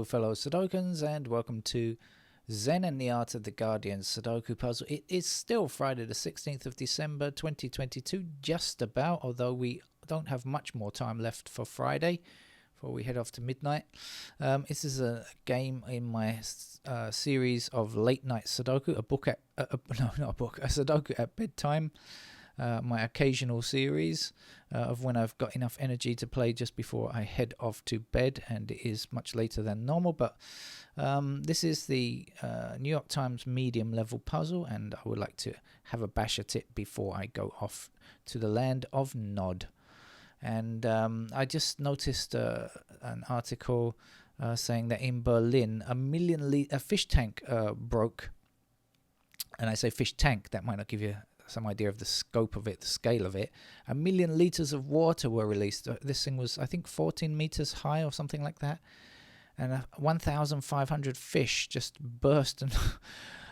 fellow Sudokans, and welcome to Zen and the Art of the Guardian Sudoku puzzle. It is still Friday the 16th of December 2022, just about, although we don't have much more time left for Friday before we head off to midnight. This is a game in my series of late night Sudoku, a Sudoku at bedtime. My occasional series of when I've got enough energy to play just before I head off to bed, and it is much later than normal, but this is the New York Times medium level puzzle, and I would like to have a bash at it before I go off to the land of Nod. And I just noticed an article saying that in Berlin a fish tank broke. And I say fish tank, that might not give you some idea of the scope of it, the scale of it. 1 million liters of water were released. This thing was, I think, 14 meters high or something like that. And 1,500 fish just burst. And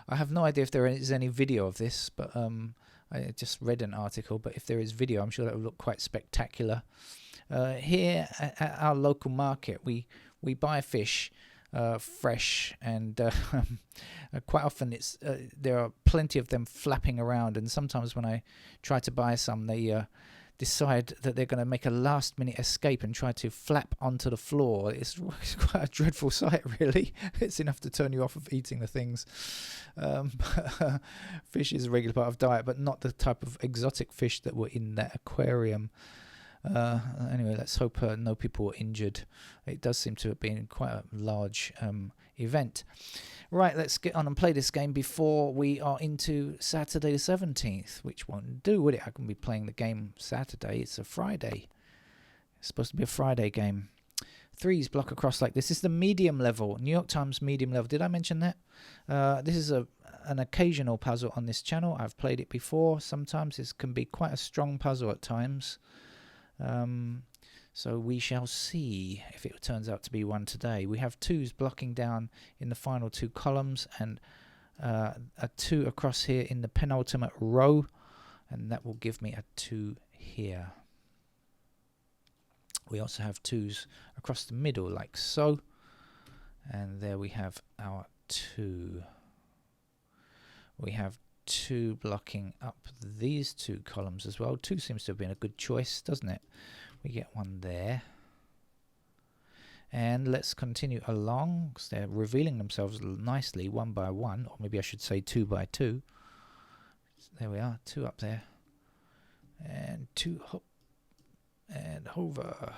I have no idea if there is any video of this, but I just read an article. But if there is video, I'm sure that will look quite spectacular. Here at our local market, we buy fish fresh, and quite often there are plenty of them flapping around, and sometimes when I try to buy some, they decide that they're going to make a last minute escape and try to flap onto the floor. It's quite a dreadful sight, really. It's enough to turn you off of eating the things. Fish is a regular part of diet, but not the type of exotic fish that were in that aquarium. Anyway, let's hope no people were injured. It does seem to have been quite a large event. Right, let's get on and play this game before we are into Saturday the 17th, which won't do, would it? I can be playing the game Saturday. It's a Friday. It's supposed to be a Friday game. Threes block across like this. This is the medium level, New York Times medium level. Did I mention that? This is an occasional puzzle on this channel. I've played it before. Sometimes this can be quite a strong puzzle at times. So we shall see if it turns out to be one today. We have twos blocking down in the final two columns, and a 2 across here in the penultimate row, and that will give me a 2 here. We also have twos across the middle like so, and there we have our 2. We have 2 blocking up these 2 columns as well. 2 seems to have been a good choice, doesn't it? We get 1 there. And let's continue along, because they're revealing themselves nicely 1 by 1, or maybe I should say 2 by 2. So there we are, 2 up there. And 2 hop and hover.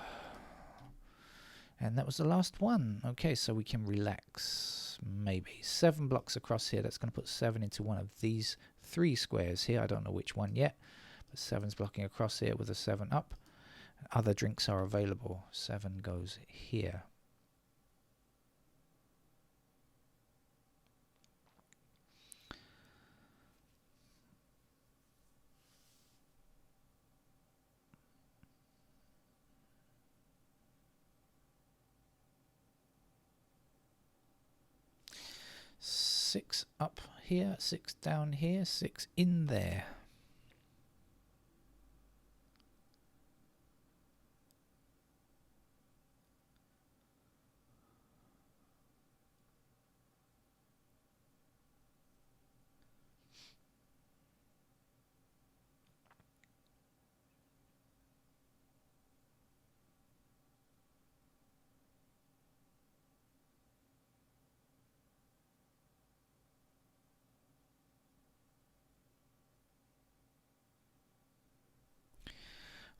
And that was the last one. Okay, so we can relax. Maybe 7 blocks across here. That's going to put 7 into one of these 3 squares here. I don't know which one yet, but 7's blocking across here with a 7 up. Other drinks are available. 7 goes here. Six up here, 6 down here, 6 in there.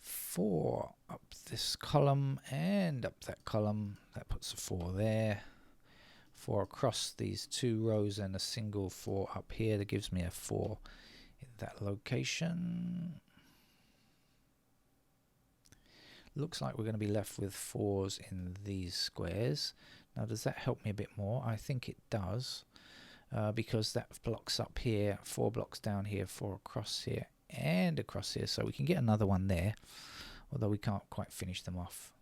Four up this column and up that column. That puts a 4 there. 4 across these 2 rows and a single 4 up here. That gives me a 4 in that location. Looks like we're going to be left with 4s in these squares. Now, does that help me a bit more? I think it does, because that blocks up here, 4 blocks down here, 4 across here and across here, so we can get another one there, although we can't quite finish them off.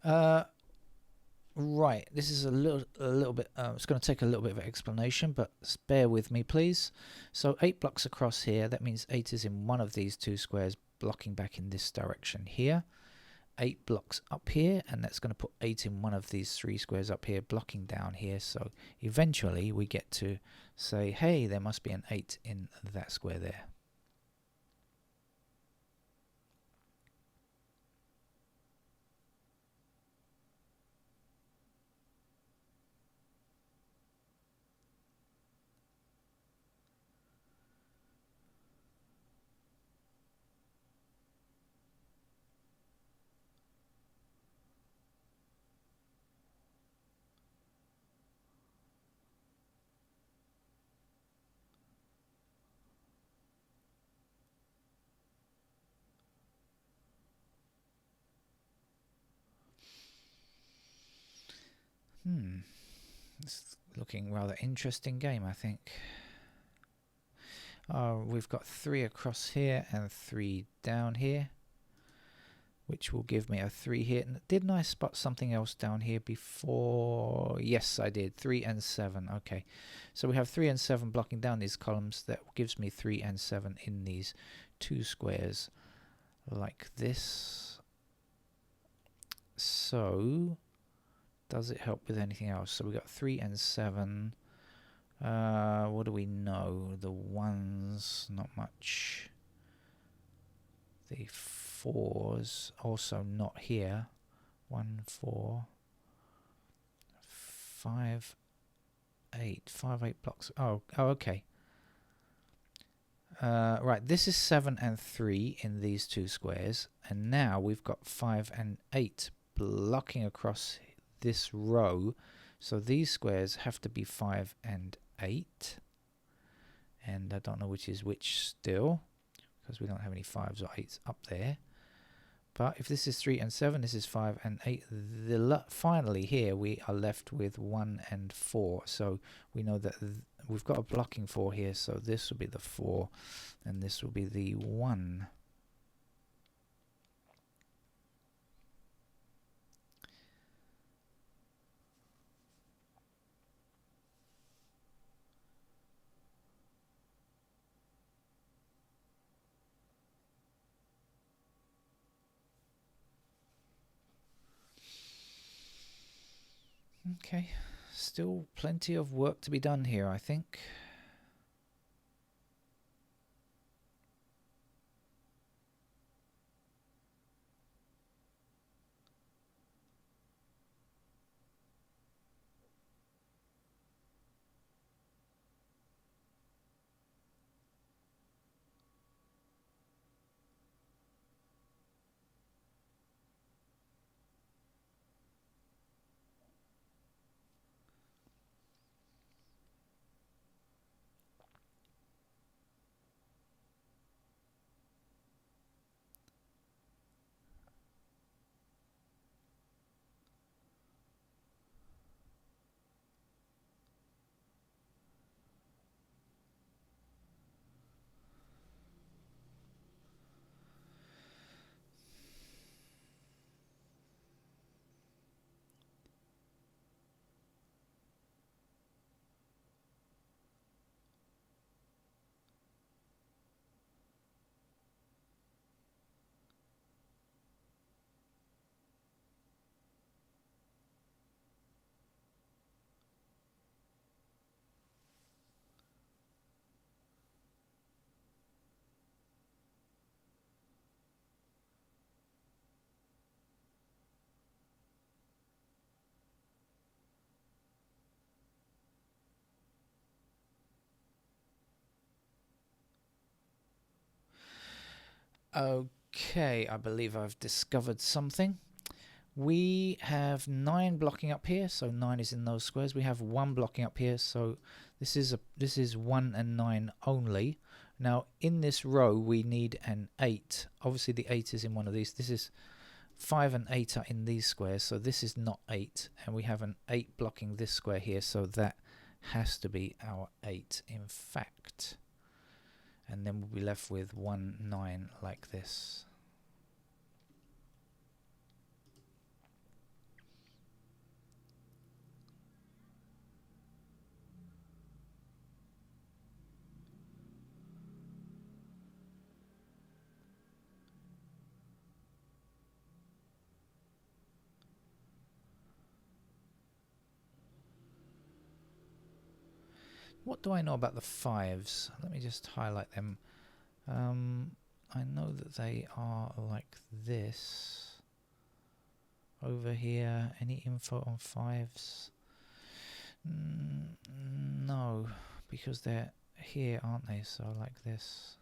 Uh, right. This is a little bit. It's going to take a little bit of explanation, but bear with me, please. So 8 blocks across here. That means 8 is in one of these two squares, blocking back in this direction here. 8 blocks up here, and that's going to put 8 in one of these 3 squares up here, blocking down here. So eventually we get to say, hey, there must be an 8 in that square there. It's looking rather interesting game, I think. We've got 3 across here and 3 down here, which will give me a 3 here. Didn't I spot something else down here before? Yes, I did. 3 and 7. Okay, so we have 3 and 7 blocking down these columns. That gives me 3 and 7 in these 2 squares like this. So does it help with anything else? So we got 3 and 7. What do we know? The 1s, not much. The 4s, also not here. 1, 4, 5, 8. 5, 8 blocks. Oh, okay. Right, this is 7 and 3 in these 2 squares. And now we've got 5 and 8 blocking across this row. So these squares have to be 5 and 8. And I don't know which is which still, because we don't have any 5s or 8s up there. But if this is 3 and 7, this is 5 and 8. Finally here we are left with 1 and 4. So we know that we've got a blocking 4 here. So this will be the 4 and this will be the 1. Okay, still plenty of work to be done here, I think. Okay, I believe I've discovered something. We have 9 blocking up here, so 9 is in those squares. We have 1 blocking up here, so this is 1 and 9 only. Now in this row we need an 8. Obviously the 8 is in one of these. This is 5 and 8 are in these squares, so this is not 8, and we have an 8 blocking this square here, so that has to be our 8 in fact. And then we'll be left with 1, 9 like this. What do I know about the 5s? Let me just highlight them. I know that they are like this. Over here, any info on 5s? No, because they're here, aren't they? So like this.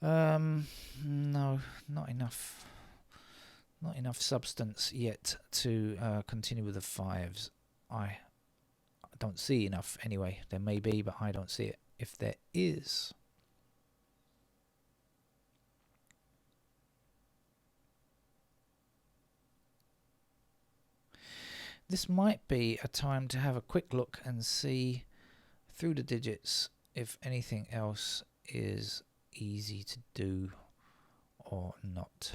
No, not enough. Not enough substance yet to continue with the 5s. I don't see enough anyway. There may be, but I don't see it. If there is, this might be a time to have a quick look and see through the digits if anything else is easy to do or not.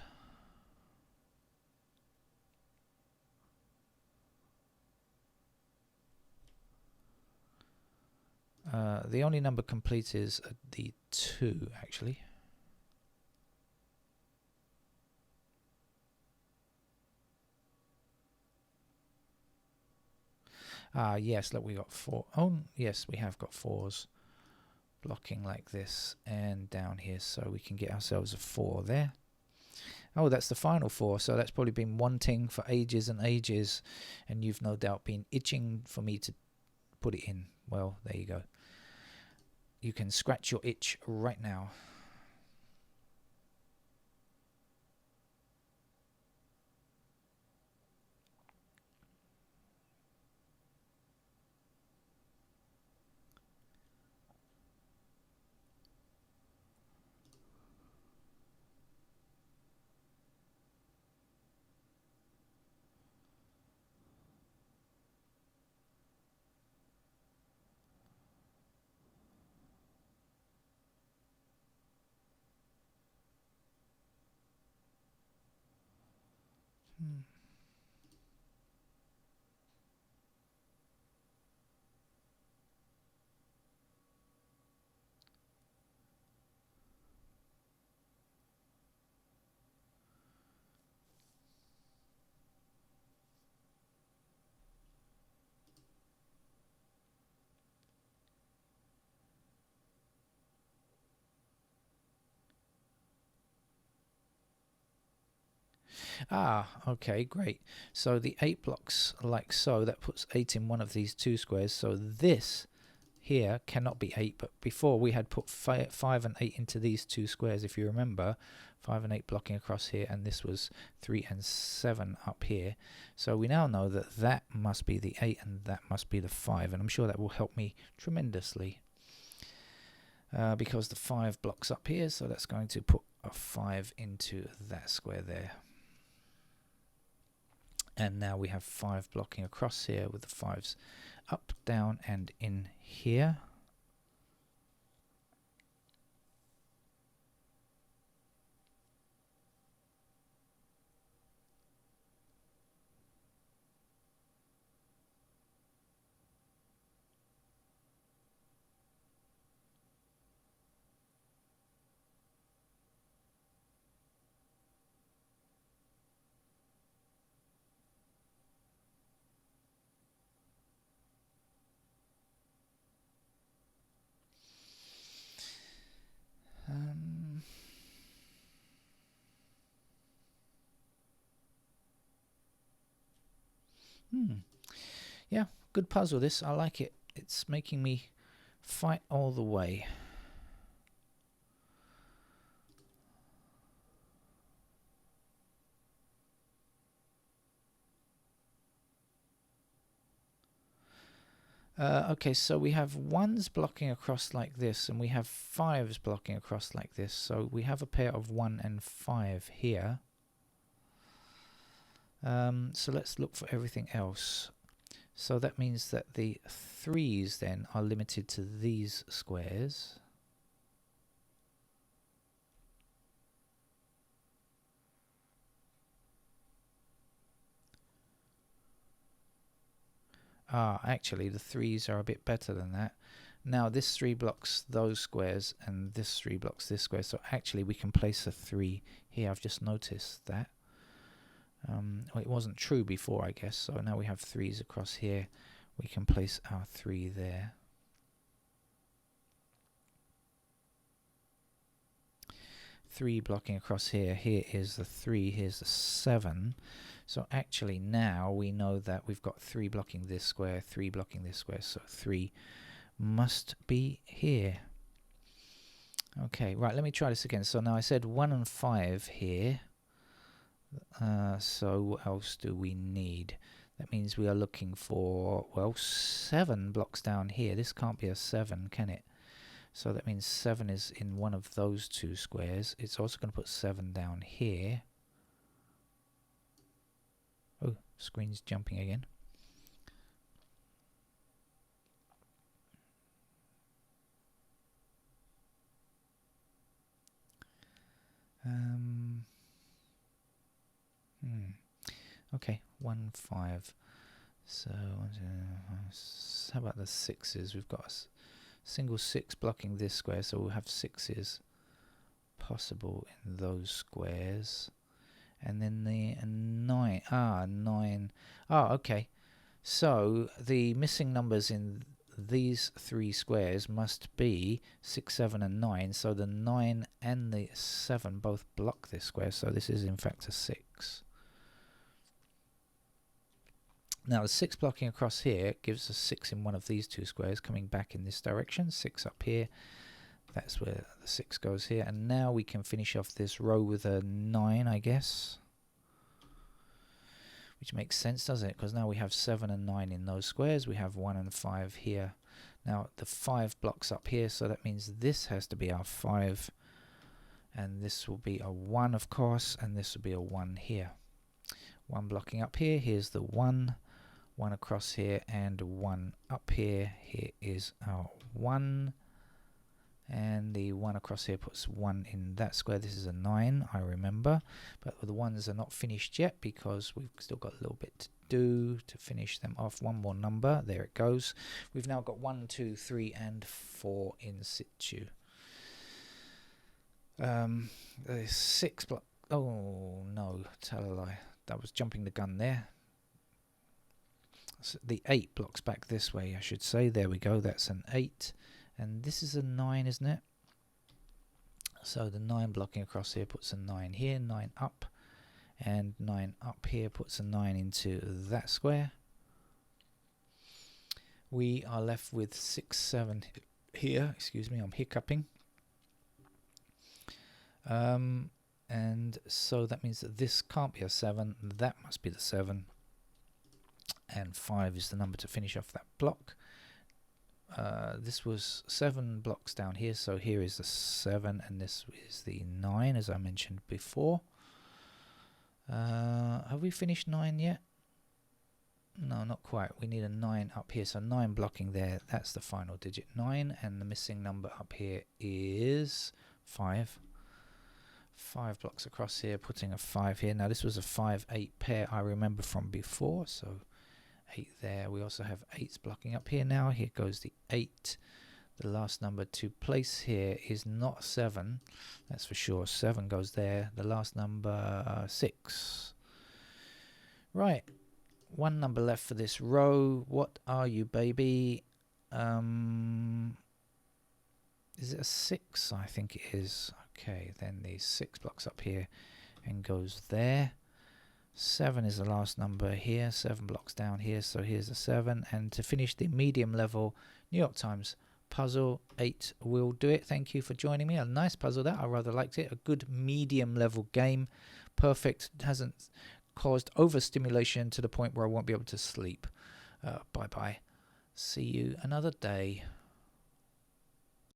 The only number complete is the 2, actually. Yes, look, we got 4. Oh, yes, we have got 4s blocking like this and down here, so we can get ourselves a 4 there. Oh, that's the final 4, so that's probably been wanting for ages and ages, and you've no doubt been itching for me to put it in. Well, there you go. You can scratch your itch right now. Okay, great. So the 8 blocks like so, that puts 8 in one of these 2 squares. So this here cannot be 8, but before we had put 5 and 8 into these 2 squares, if you remember. 5 and 8 blocking across here, and this was 3 and 7 up here. So we now know that that must be the 8 and that must be the 5, and I'm sure that will help me tremendously. Because the 5 blocks up here, so that's going to put a 5 into that square there. And now we have 5 blocking across here with the 5s up, down, and in here. Yeah, good puzzle this. I like it. It's making me fight all the way. Okay, so we have 1s blocking across like this, and we have 5s blocking across like this. So we have a pair of 1 and 5 here. So let's look for everything else. So that means that the 3s then are limited to these squares. Actually the 3s are a bit better than that. Now this 3 blocks those squares and this 3 blocks this square, so actually we can place a 3 here. I've just noticed that. Well, it wasn't true before, I guess, so now we have 3s across here. we can place our 3 there. Three blocking across here. Here is the 3. Here's the 7. So actually now we know that we've got 3 blocking this square, 3 blocking this square. So 3 must be here. Okay, right, let me try this again. So now I said 1 and 5 here. So what else do we need? That means we are looking for, well, 7 blocks down here. This can't be a 7, can it? So that means 7 is in one of those 2 squares. It's also going to put 7 down here. Oh, screen's jumping again. Okay, 1, 5. So how about the 6s? We've got a single 6 blocking this square, so we'll have 6s possible in those squares. And then the 9. 9. Okay. So the missing numbers in these 3 squares must be 6, 7 and 9. So the 9 and the 7 both block this square. So this is in fact a 6. Now the 6 blocking across here gives us 6 in one of these 2 squares coming back in this direction. 6 up here. That's where the 6 goes here. And now we can finish off this row with a 9, I guess. Which makes sense, doesn't it? Because now we have 7 and 9 in those squares. We have 1 and 5 here. Now the 5 blocks up here, so that means this has to be our 5. And this will be a 1, of course. And this will be a 1 here. 1 blocking up here. Here's the 1. 1 across here and 1 up here. Here is our 1. And the 1 across here puts 1 in that square. This is a 9, I remember. But the 1s are not finished yet because we've still got a little bit to do to finish them off. One more number. There it goes. We've now got 1, 2, 3, and 4 in situ. 6 block. Oh, no. Tell a lie. That was jumping the gun there. So the 8 blocks back this way, I should say. There we go. That's an 8. And this is a 9, isn't it? So the 9 blocking across here puts a 9 here, 9 up. And 9 up here puts a 9 into that square. We are left with 6, 7 here. Excuse me, I'm hiccuping. And so that means that this can't be a 7. That must be the 7. And 5 is the number to finish off that block. This was 7 blocks down here, so here is the 7 and this is the 9 as I mentioned before. Have we finished 9 yet? No, not quite. We need a 9 up here, so 9 blocking there. That's the final digit, 9, and the missing number up here is 5. 5 blocks across here, putting a 5 here. Now this was a 5-8 pair I remember from before, so 8 there. We also have 8s blocking up here now. Here goes the 8. The last number to place here is not 7. That's for sure. 7 goes there. The last number 6. Right. 1 number left for this row. What are you, baby? Is it a 6? I think it is. Okay, then the 6 blocks up here and goes there. 7 is the last number here, 7 blocks down here, so here's a 7. And to finish the medium level New York Times puzzle, 8 will do it. Thank you for joining me. A nice puzzle that I rather liked it. A good medium level game. Perfect. Hasn't caused overstimulation to the point where I won't be able to sleep. Bye bye. See you another day.